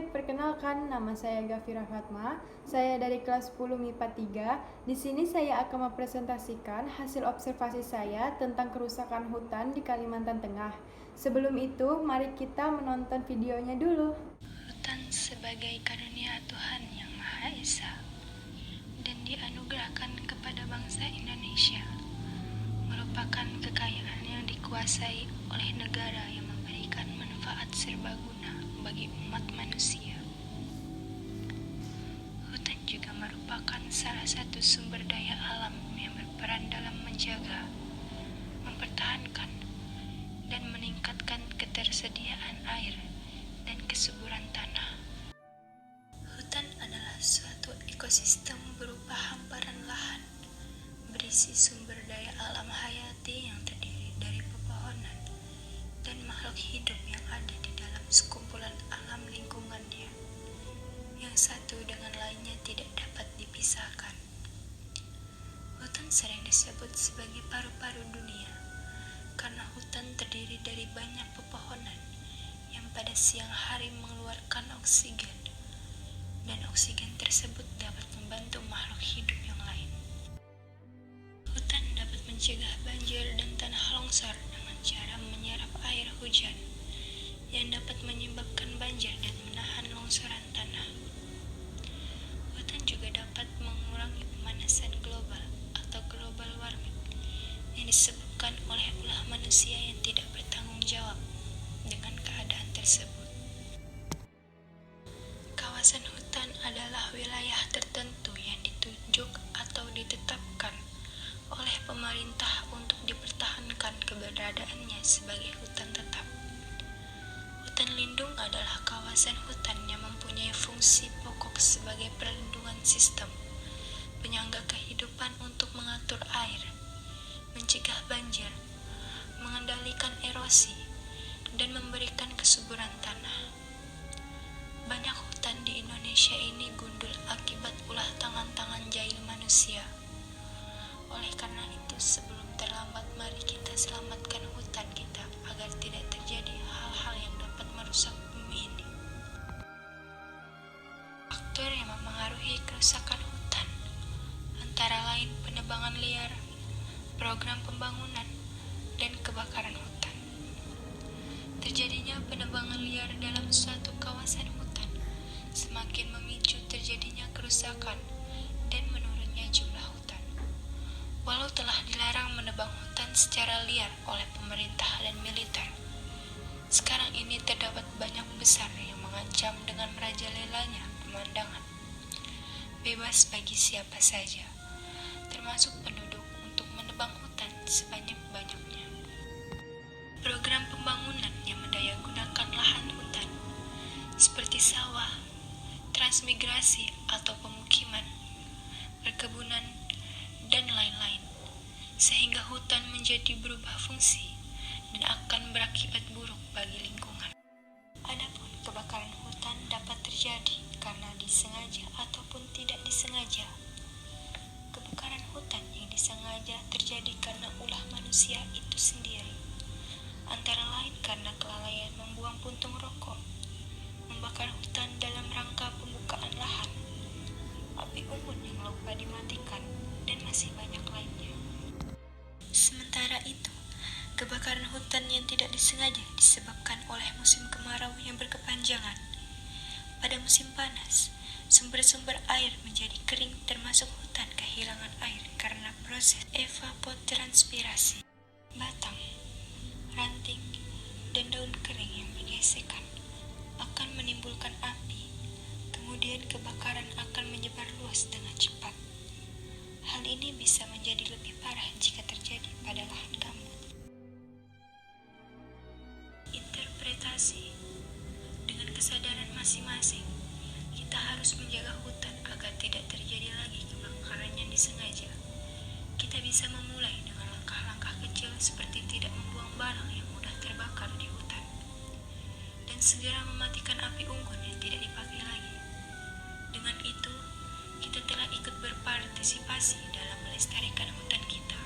perkenalkan nama saya Gafira Fatma. Saya dari kelas 10 MIPA 3. Di sini saya akan mempresentasikan hasil observasi saya tentang kerusakan hutan di Kalimantan Tengah. Sebelum itu, mari kita menonton videonya dulu. Hutan sebagai karunia Tuhan Yang Maha Esa dan dianugerahkan kepada bangsa Indonesia, merupakan kekayaan yang dikuasai oleh negara yang memberikan manfaat serbaguna bagi umat manusia. Hutan juga merupakan salah satu sumber daya alam yang berperan dalam menjaga, mempertahankan, dan meningkatkan ketersediaan air dan kesuburan tanah. Hutan adalah suatu ekosistem berupa hamparan lahan berisi sumber daya alam hayati yang terdiri dari pepohonan dan makhluk hidup yang ada di dalam sekumpulan alam lingkungannya, yang satu dengan lainnya tidak dapat dipisahkan. Hutan sering disebut sebagai paru-paru dunia karena hutan terdiri dari banyak pepohonan yang pada siang hari mengeluarkan oksigen, dan oksigen tersebut dapat membantu makhluk hidup yang lain. Hutan dapat mencegah banjir dan tanah longsor dengan cara menyerap air hujan yang dapat menyebabkan banjir dan menahan longsoran tanah. Hutan juga dapat mengurangi pemanasan global atau global warming yang disebabkan oleh ulah manusia yang tidak bertanggung jawab dengan keadaan tersebut. Kawasan hutan adalah wilayah tertentu yang ditunjuk atau ditetapkan oleh pemerintah untuk dipertahankan keberadaannya sebagai hutan tetap. Hutan lindung adalah kawasan hutan yang mempunyai fungsi pokok sebagai perlindungan sistem, penyangga kehidupan untuk mengatur air, mencegah banjir, mengendalikan erosi, dan memberikan kesuburan tanah. Banyak hutan di Indonesia ini gundul akibat ulah tangan-tangan jahil manusia. Oleh karena itu, sebelum terlambat, mari kita selamatkan hutan kita agar tidak terjadi hal-hal yang dapat merusak bumi ini. Faktor yang memengaruhi kerusakan hutan antara lain penebangan liar, program pembangunan, dan kebakaran hutan. Terjadinya penebangan liar dalam suatu kawasan hutan semakin memicu terjadinya kerusakan dan menurunnya jumlah hutan. Walau telah dilarang menebang hutan secara liar oleh pemerintah dan militer, sekarang ini terdapat banyak besar yang mengancam dengan merajalelanya pemandangan bebas bagi siapa saja, termasuk penduduk, untuk menebang hutan sebanyak-banyaknya. Program pembangunan yang mendayagunakan lahan hutan seperti sawah, transmigrasi atau pemukiman, perkebunan, dan lain-lain, sehingga hutan menjadi berubah fungsi dan akan berakibat buruk bagi lingkungan. Adapun kebakaran hutan dapat terjadi karena disengaja ataupun tidak disengaja. Kebakaran hutan yang disengaja terjadi karena ulah manusia itu sendiri, antara lain karena kelalaian membuang puntung rokok, membakar hutan dalam rangka pembukaan lahan, api unggun yang lupa dimatikan, dan masih banyak lainnya. Sementara itu, kebakaran hutan yang tidak disengaja disebabkan oleh musim kemarau yang berkepanjangan. Pada musim panas, sumber-sumber air menjadi kering, termasuk hutan kehilangan air karena proses evapotranspirasi. Batang, ranting, dan daun kering yang bergesekan akan menimbulkan api. Kemudian kebakaran akan menyebar luas dengan cepat. Hal ini bisa menjadi lebih parah jika terjadi pada lahan gambut. Interpretasi. Dengan kesadaran masing-masing, kita harus menjaga hutan agar tidak terjadi lagi kebakaran yang disengaja. Kita bisa memulai dengan langkah-langkah kecil seperti tidak membuang barang yang mudah terbakar di hutan, dan segera mematikan api unggun yang tidak dipakai lagi. Dengan itu, kita telah ikut berpartisipasi dalam melestarikan hutan kita.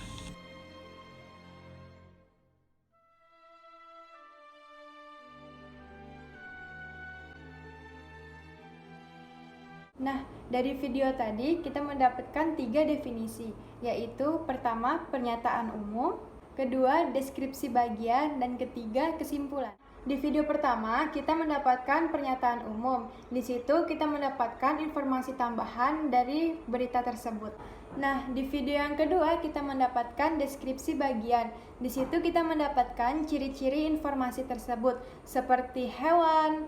Nah, dari video tadi kita mendapatkan 3 definisi, yaitu pertama, pernyataan umum, kedua, deskripsi bagian, dan ketiga, kesimpulan. Di video pertama, kita mendapatkan pernyataan umum. Di situ kita mendapatkan informasi tambahan dari berita tersebut. Nah, di video yang kedua, kita mendapatkan deskripsi bagian. Di situ kita mendapatkan ciri-ciri informasi tersebut, seperti hewan,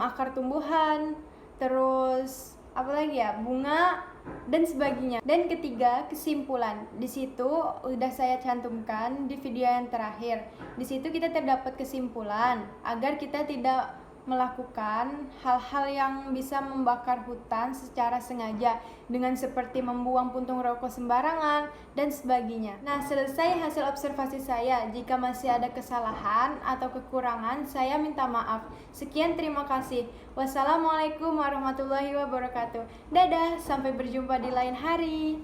akar tumbuhan, terus apalagi ya, bunga dan sebagainya. Dan ketiga, kesimpulan. Di situ udah saya cantumkan di video yang terakhir. Di situ kita terdapat kesimpulan agar kita tidak melakukan hal-hal yang bisa membakar hutan secara sengaja dengan seperti membuang puntung rokok sembarangan dan sebagainya. Nah, selesai hasil observasi saya. Jika masih ada kesalahan atau kekurangan, saya minta maaf. Sekian, terima kasih. Wassalamualaikum warahmatullahi wabarakatuh. Dadah, sampai berjumpa di lain hari.